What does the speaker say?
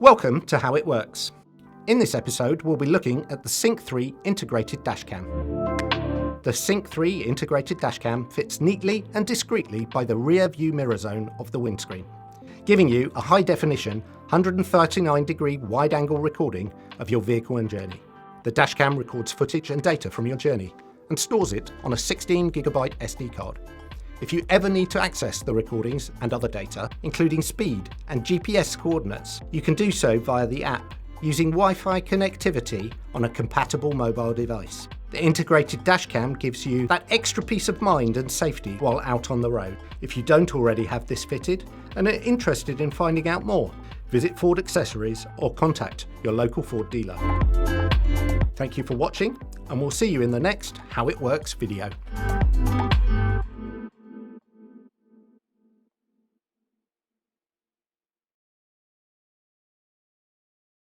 Welcome to How It Works. In this episode, we'll be looking at the Sync 3 integrated dashcam. The Sync 3 integrated dashcam fits neatly and discreetly by the rear view mirror zone of the windscreen, giving you a high-definition 139-degree wide-angle recording of your vehicle and journey. The dashcam records footage and data from your journey and stores it on a 16GB SD card. If you ever need to access the recordings and other data, including speed and GPS coordinates, you can do so via the app using Wi-Fi connectivity on a compatible mobile device. The integrated dashcam gives you that extra peace of mind and safety while out on the road. If you don't already have this fitted and are interested in finding out more, visit Ford Accessories or contact your local Ford dealer. Thank you for watching, and we'll see you in the next How It Works video.